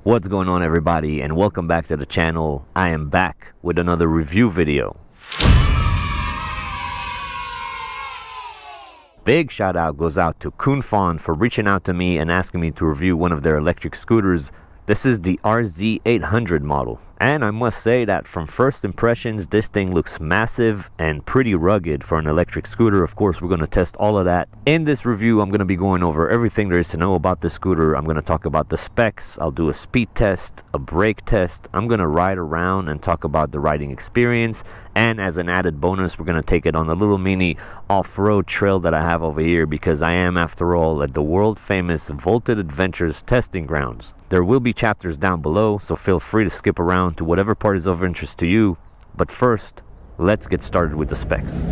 What's going on, everybody, and welcome back to the channel. I am back with another review video. Big shout out goes out to Cunfon for reaching out to me and asking me to review one of their electric scooters. This is the RZ800 model. And I must say that from first impressions, this thing looks massive and pretty rugged for an electric scooter. Of course, we're going to test all of that. In this review, I'm going to be going over everything there is to know about this scooter. I'm going to talk about the specs. I'll do a speed test, a brake test. I'm going to ride around and talk about the riding experience. And as an added bonus, we're going to take it on a little mini off-road trail that I have over here, because I am, after all, at the world-famous Volted Adventures testing grounds. There will be chapters down below, so feel free to skip around to whatever part is of interest to you. But first, let's get started with the specs.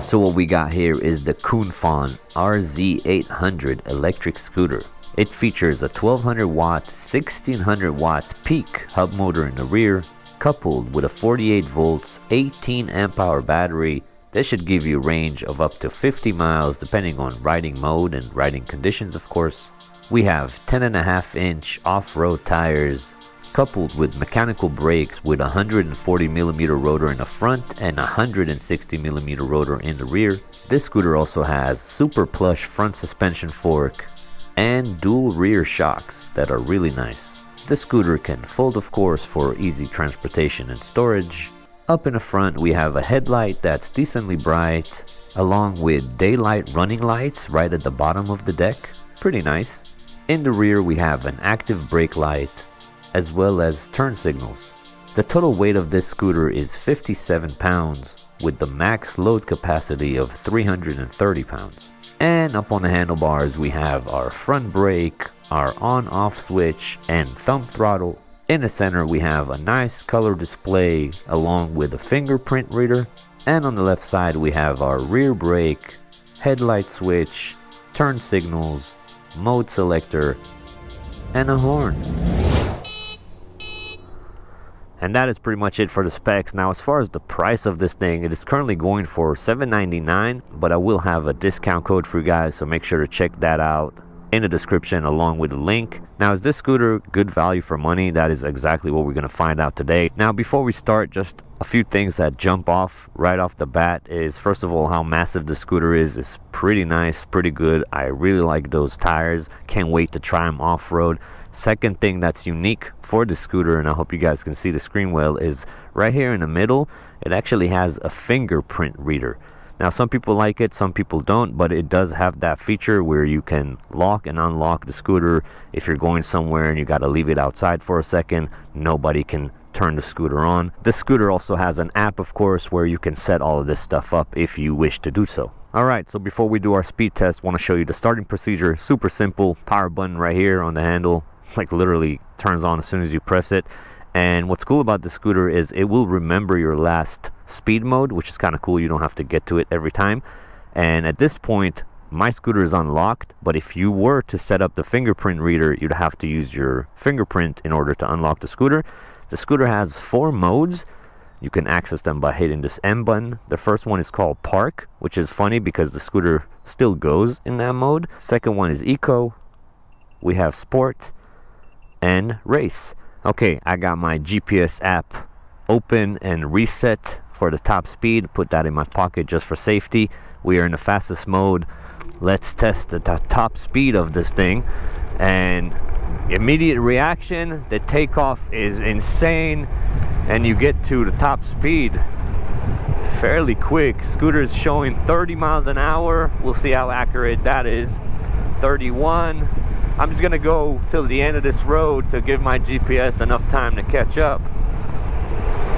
So what we got here is the Cunfon RZ800 electric scooter. It features a 1200 watt, 1600 watt peak hub motor in the rear, coupled with a 48 volts, 18 amp hour battery. This should give you a range of up to 50 miles depending on riding mode and riding conditions, of course. We have 10.5-inch off-road tires, coupled with mechanical brakes with a 140mm rotor in the front and a 160mm rotor in the rear. This scooter also has super plush front suspension fork and dual rear shocks that are really nice. The scooter can fold, of course, for easy transportation and storage. Up in the front, we have a headlight that's decently bright, along with daylight running lights right at the bottom of the deck. Pretty nice. In the rear, we have an active brake light, as well as turn signals. The total weight of this scooter is 57 pounds, with the max load capacity of 330 pounds. And up on the handlebars, we have our front brake, our on-off switch, and thumb throttle. In the center, we have a nice color display along with a fingerprint reader. And on the left side, we have our rear brake, headlight switch, turn signals, mode selector, and a horn. And that is pretty much it for the specs. Now, as far as the price of this thing, it is currently going for $799, but I will have a discount code for you guys, so make sure to check that out in the description along with the link. Now, is this scooter good value for money? That is exactly what we're going to find out today. Now, before we start, just a few things that jump off right off the bat is, first of all, how massive the scooter is. It's pretty nice, pretty good. I really like those tires. Can't wait to try them off-road. Second thing that's unique for the scooter, and I hope you guys can see the screen well, is right here in the middle, it actually has a fingerprint reader. Now, some people like it, some people don't, but it does have that feature where you can lock and unlock the scooter. If you're going somewhere and you got to leave it outside for a second, nobody can turn the scooter on. This scooter also has an app, of course, where you can set all of this stuff up if you wish to do so. Alright, so before we do our speed test, I want to show you the starting procedure. Super simple. Power button right here on the handle, like literally turns on as soon as you press it. And what's cool about the scooter is it will remember your last speed mode, which is kind of cool. You don't have to get to it every time. And at this point, my scooter is unlocked, but if you were to set up the fingerprint reader, you'd have to use your fingerprint in order to unlock the scooter. The scooter has 4 modes. You can access them by hitting this M button. The first one is called Park, which is funny because the scooter still goes in that mode. Second one is Eco. We have Sport and Race. Okay, I got my GPS app open and reset for the top speed. Put that in my pocket just for safety. We are in the fastest mode. Let's test the top speed of this thing. And immediate reaction, the takeoff is insane, and you get to the top speed fairly quick. Scooter is showing 30 miles an hour. We'll see how accurate that is. 31. I'm just gonna go till the end of this road to give my GPS enough time to catch up.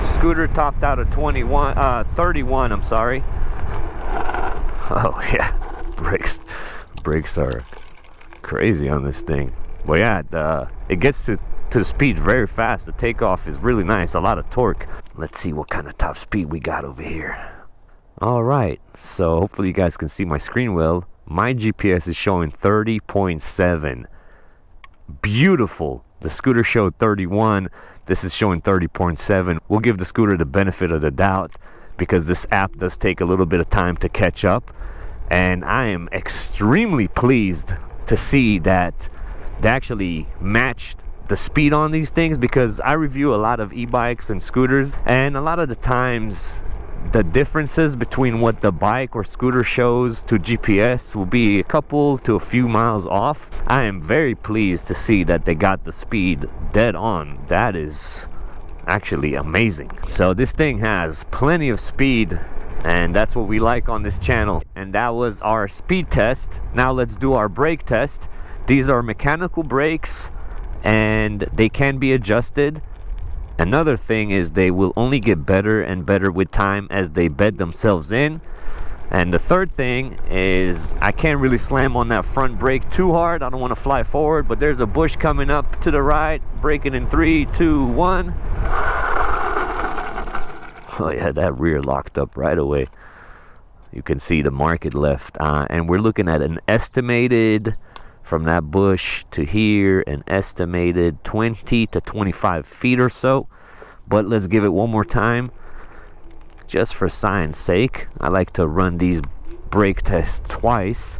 Scooter topped out at 31, I'm sorry. Oh yeah, brakes are crazy on this thing. But yeah, it gets to the speed very fast. The takeoff is really nice, a lot of torque. Let's see what kind of top speed we got over here. Alright, so hopefully you guys can see my screen well. My GPS is showing 30.7. Beautiful. The scooter showed 31. This is showing 30.7. We'll give the scooter the benefit of the doubt because this app does take a little bit of time to catch up. And I am extremely pleased to see that they actually matched the speed on these things, because I review a lot of e-bikes and scooters, and a lot of the times the differences between what the bike or scooter shows to GPS will be a couple to a few miles off. I am very pleased to see that they got the speed dead on. That is actually amazing. So this thing has plenty of speed, and that's what we like on this channel. And that was our speed test. Now let's do our brake test. These are mechanical brakes, and they can be adjusted. Another thing is they will only get better and better with time as they bed themselves in. And the third thing is I can't really slam on that front brake too hard. I don't want to fly forward, but there's a bush coming up to the right. Braking in 3, 2, 1. Oh yeah, that rear locked up right away. You can see the mark it left. And we're looking at an estimated, from that bush to here, an estimated 20 to 25 feet or so. But let's give it one more time, just for science sake. I like to run these brake tests twice.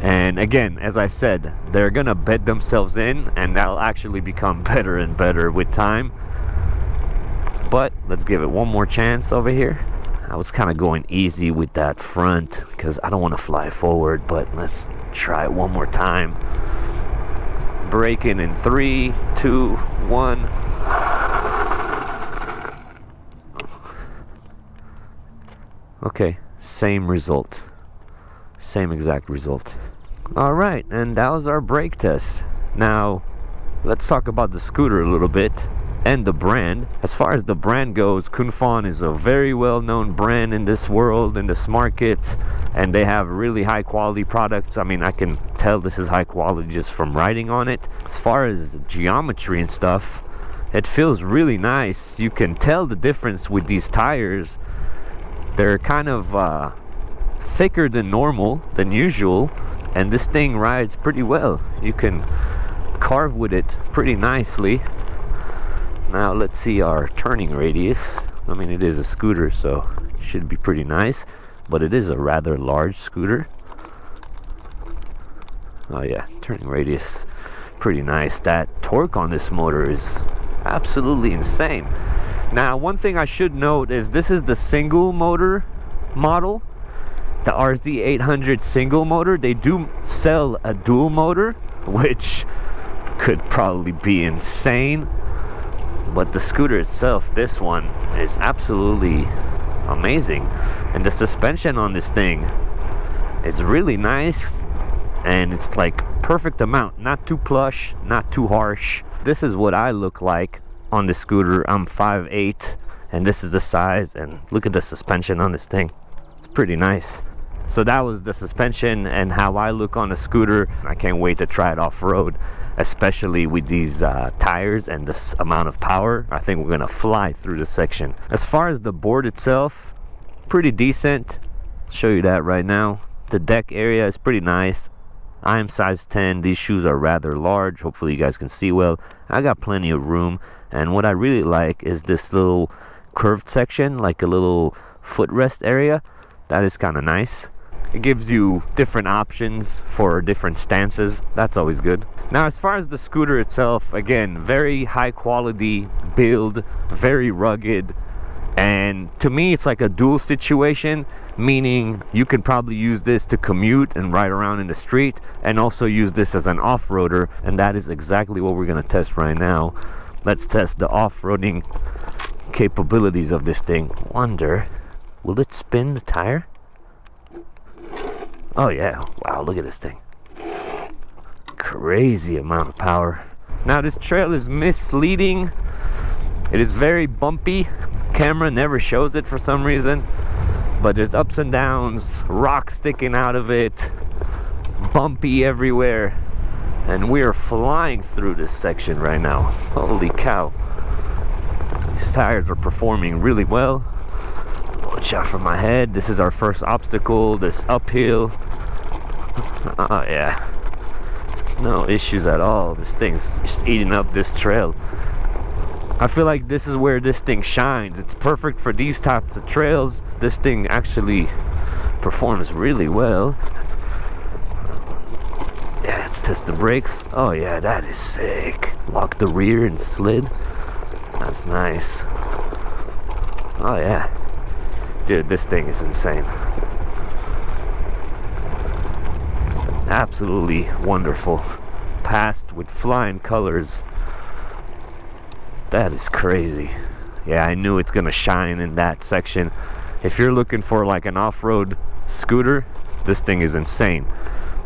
And again, as I said, they're gonna bed themselves in, and that'll actually become better and better with time. But let's give it one more chance over here. I was kind of going easy with that front because I don't want to fly forward, but let's try it one more time. Braking in 3, 2, 1. Okay, same result. Same exact result. Alright, and that was our brake test. Now, let's talk about the scooter a little bit. And the brand. As far as the brand goes, Cunfon is a very well-known brand in this world, in this market, and they have really high quality products. I mean, I can tell this is high quality just from riding on it. As far as geometry and stuff, it feels really nice. You can tell the difference with these tires. They're kind of thicker than normal, than usual, and this thing rides pretty well. You can carve with it pretty nicely. Now let's see our turning radius. I mean, it is a scooter, so it should be pretty nice, but it is a rather large scooter. Oh yeah, turning radius, pretty nice. That torque on this motor is absolutely insane. Now, one thing I should note is this is the single motor model, the RZ800 single motor. They do sell a dual motor, which could probably be insane. But the scooter itself, this one, is absolutely amazing. And the suspension on this thing is really nice, and it's like perfect amount. Not too plush, not too harsh. This is what I look like on the scooter. I'm 5'8", and this is the size, and look at the suspension on this thing. It's pretty nice. So that was the suspension and how I look on a scooter. I can't wait to try it off-road, especially with these tires and this amount of power. I think we're gonna fly through this section. As far as the board itself, pretty decent. I'll show you that right now. The deck area is pretty nice. I am size 10. These shoes are rather large. Hopefully you guys can see well. I got plenty of room, and what I really like is this little curved section, like a little footrest area. That is kind of nice. It gives you different options for different stances. That's always good. Now, as far as the scooter itself, again, very high quality build, very rugged, and to me it's like a dual situation, meaning you can probably use this to commute and ride around in the street, and also use this as an off-roader, and that is exactly what we're going to test right now. Let's test the off-roading capabilities of this thing. Wonder, will it spin the tire? Oh yeah, wow, look at this thing. Crazy amount of power. Now this trail is misleading. It is very bumpy. Camera never shows it for some reason, but there's ups and downs, rocks sticking out of it, bumpy everywhere, and we are flying through this section right now. Holy cow. These tires are performing really well. Watch out for my head. This is our first obstacle, this uphill. Oh yeah, no issues at all. This thing's just eating up this trail. I feel like this is where this thing shines. It's perfect for these types of trails. This thing actually performs really well. Yeah, let's test the brakes. Oh yeah, that is sick. Lock the rear and slid. That's nice. Oh yeah. Dude, this thing is insane. Absolutely wonderful. Passed with flying colors. That is crazy. Yeah, I knew it's gonna shine in that section. If you're looking for like an off-road scooter, this thing is insane.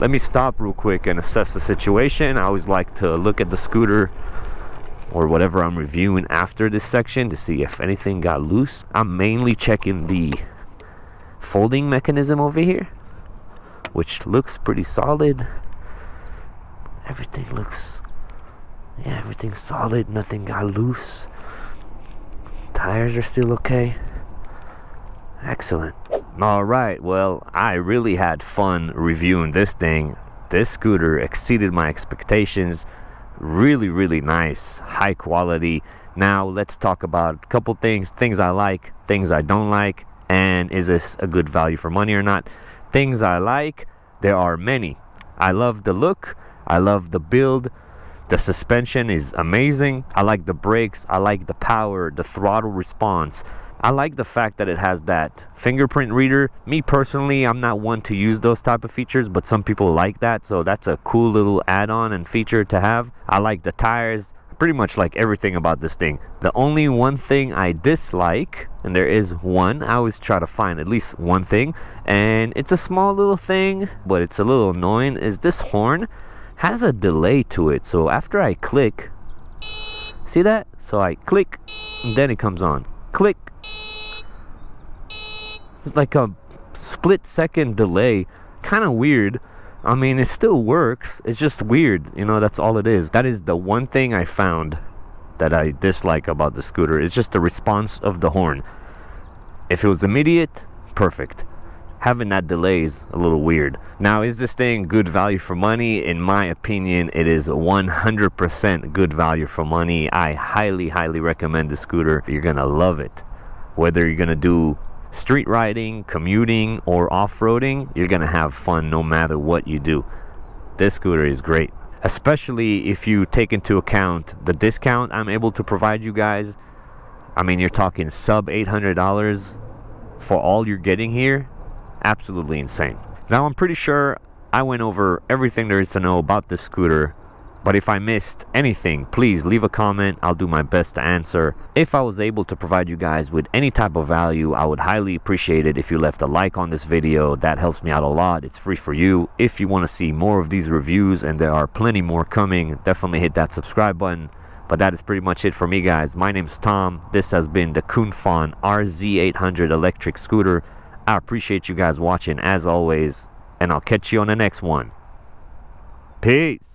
Let me stop real quick and assess the situation. I always like to look at the scooter or whatever I'm reviewing after this section to see if anything got loose. I'm mainly checking the folding mechanism over here, which looks pretty solid. Everything looks, yeah, everything's solid. Nothing got loose. Tires are still okay. Excellent. All right, well, I really had fun reviewing this thing. This scooter exceeded my expectations. Really nice, high quality. Now let's talk about a couple things I like, things I don't like, and is this a good value for money or not. Things I like, there are many. I love the look, I love the build, the suspension is amazing. I like the brakes, I like the power, the throttle response. I like the fact that it has that fingerprint reader. Me personally, I'm not one to use those type of features, but some people like that, so that's a cool little add-on and feature to have. I like the tires. Pretty much like everything about this thing. The only one thing I dislike, and there is one, I always try to find at least one thing, and it's a small little thing, but it's a little annoying, is this horn has a delay to it. So after I click, see that? So I click, and then it comes on. Click. It's like a split-second delay. Kind of weird. I mean, it still works. It's just weird. You know, that's all it is. That is the one thing I found that I dislike about the scooter. It's just the response of the horn. If it was immediate, perfect. Having that delay is a little weird. Now, is this thing good value for money? In my opinion, it is 100% good value for money. I highly recommend the scooter. You're gonna love it. Whether you're gonna do street riding, commuting, or off-roading, you're gonna have fun no matter what you do. This scooter is great, especially if you take into account the discount I'm able to provide you guys. I mean, you're talking sub $800 for all you're getting here. Absolutely insane. Now, I'm pretty sure I went over everything there is to know about this scooter, but if I missed anything, please leave a comment. I'll do my best to answer. If I was able to provide you guys with any type of value, I would highly appreciate it if you left a like on this video. That helps me out a lot. It's free for you. If you want to see more of these reviews, and there are plenty more coming, definitely hit that subscribe button. But that is pretty much it for me, guys. My name's Tom. This has been the Cunfon RZ800 electric scooter. I appreciate you guys watching as always, and I'll catch you on the next one. Peace.